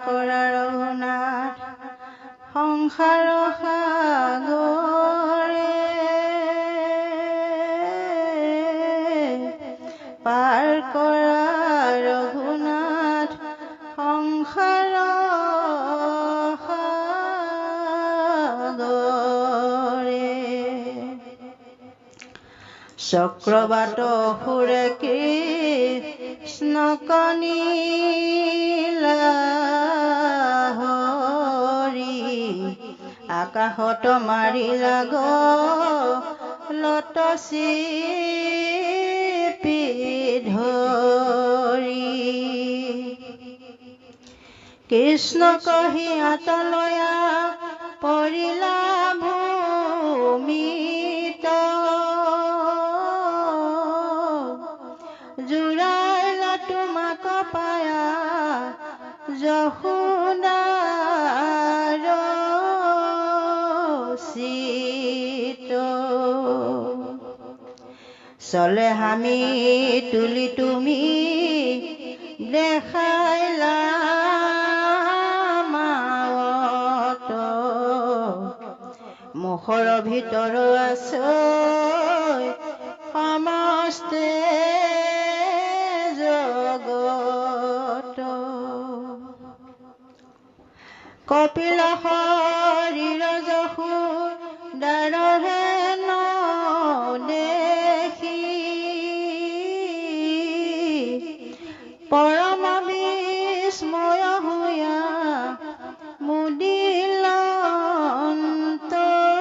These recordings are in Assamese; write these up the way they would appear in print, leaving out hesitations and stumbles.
কৰা ৰঘুনাথ সংসাৰ সাগৰে পাৰ কৰা ৰঘুনাথ সংসাৰ সাগৰে চক্ৰবাত অসুৰে কৃষ্ণ কনিলা হৰি আকাশত মাৰিলা গলত চিপি ধৰি কৃষ্ণ কহি আতলয়া পৰিলা ভূমিত জুৰাইলা তোমাক পায়া যশোদাৰ চিত চলে হামি তুলি তুমি দেখাইলা মাৱত মুখৰ ভিতৰ আছে সমস্তে জগত কপিল শৰীৰ যশোদাৰহে দেখি পৰম বিস্ময় হৈয়া মুদিল অন্তৰাসি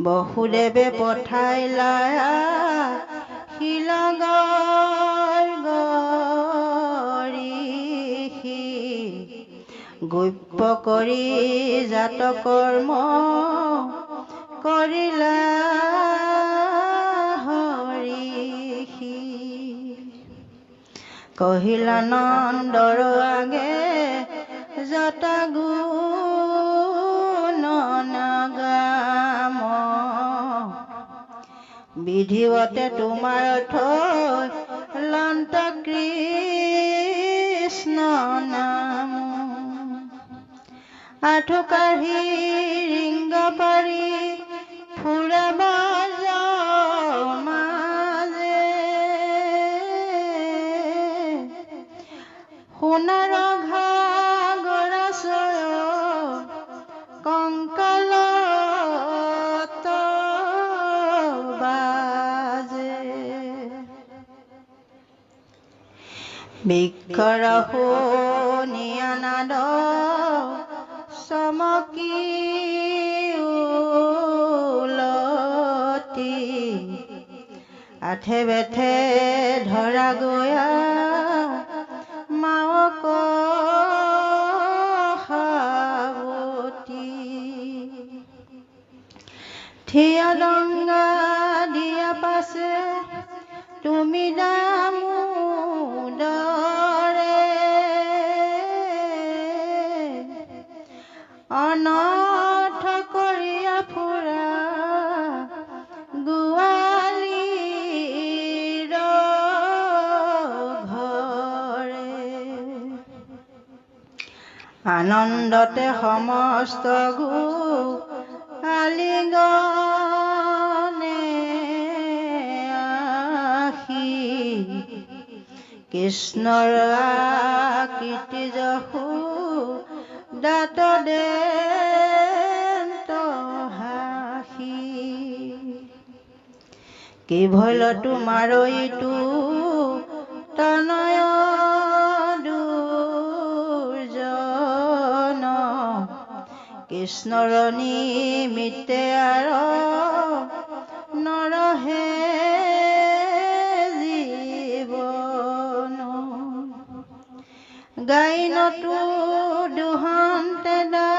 বসুদেৱে পঠাইলা শিলগৰ গৰিষি গপ্য কৰি জাত কৰ্ম কৰিলা হৰিষি কহিলা নন্দৰ আগে জতা গুণ নাগাম বিধিৱতে তোমাৰ থৈ লন্ত কৃষ্ণ নাম আঠু কাঢ়ি ৰিংগ পাৰি ফুৰাব মাজে সোণাৰ ঘাগৰাচয় কংকালত বাজে বিক্ষৰ শুনিয়া নাদ চমকি উলটি আঠে বেঠে ধৰা গয়া মাওক সাৱটি থিয় দংগা দিয়া পাছে তুমি দামোদৰে অনৰ্থ কৰিয়া ফুৰা গোৱালীৰ ঘৰে আনন্দতে সমস্ত গোৱালীগণে আহি কৃষ্ণৰ আকৃতি যশোদাত দেন্ত হাসি কি ভল তোমাৰ ইটো তনয় দুৰ্জন কৃষ্ণৰ নিমিত্তে আৰু নৰহে জীৱন গাইনতো দুহন্তে দা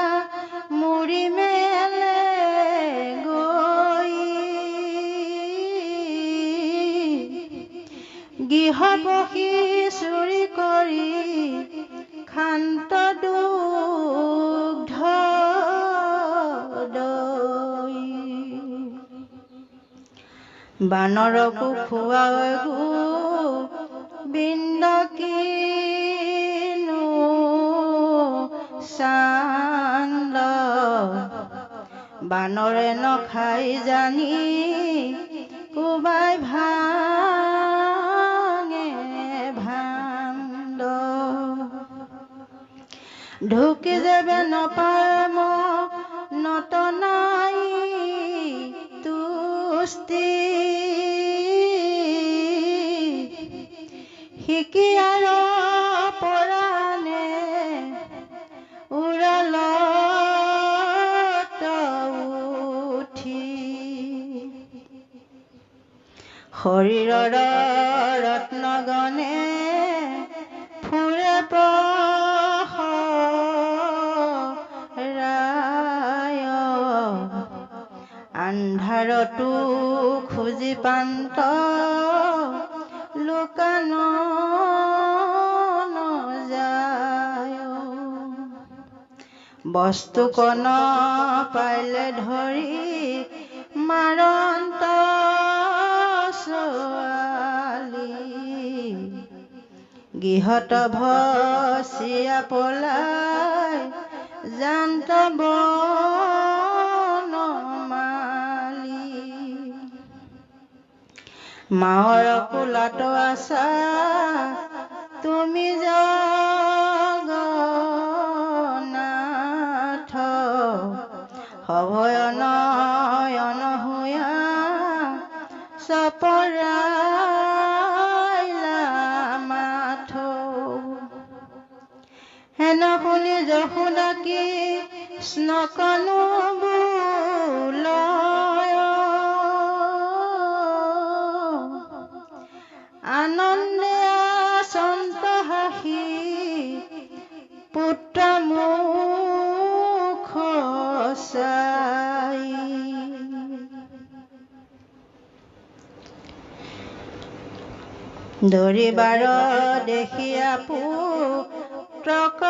মুৰি মেলে গৈ গৃহ পশী চুৰি কৰি খান্ত দুগ্ধ দৈ বানৰকো খুৱাই বিন্দকিনো চান্দ বানৰে নখাই জানি কোবাই ভাঙে ভাণ্ড ঢুকি যাবে নপায় নতনাই তুষ্টি শিকিয়াৰ পৰাণে উৰালত উঠি শৰীৰৰ ৰত্নগণে ফুৰে প্ৰহৰাই আন্ধাৰতো খুজি পান্ত লুকান যায় বস্তু কণ পাইলে ধৰি মাৰন্ত ছোৱালী গৃহত ভচিয়া পলাই জান্ত বনমালী মাৰ কোলাত আছা তুমি জগন্নাথ হভয় নয়ন হুয়া চপৰাইলা মাথো হেন শুনি যশোদা কৃষ্ণকনো বোলয় আনন্দে আচন্ত হাসি পুত্ৰ মুখ চাই দৰিবাৰ দেখিয়া পুত্ৰক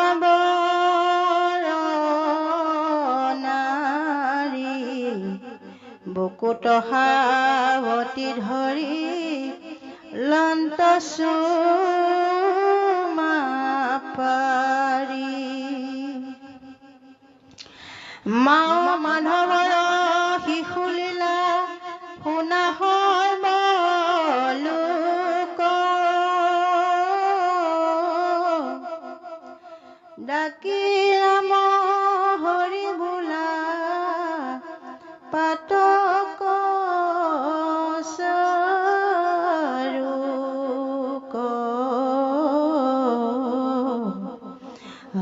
নাৰী বুকুত সাৱটি ধৰি লন্ত চুমা পাৰি মাও মাধৱৰ শিশুলীলা শুনা হয় বলোক ডাকি ৰাম হৰি বোলা পাতক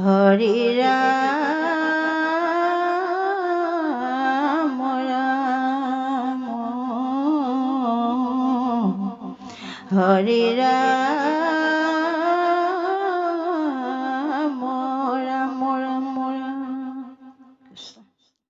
হৰি ৰাম ৰাম হৰি ৰাম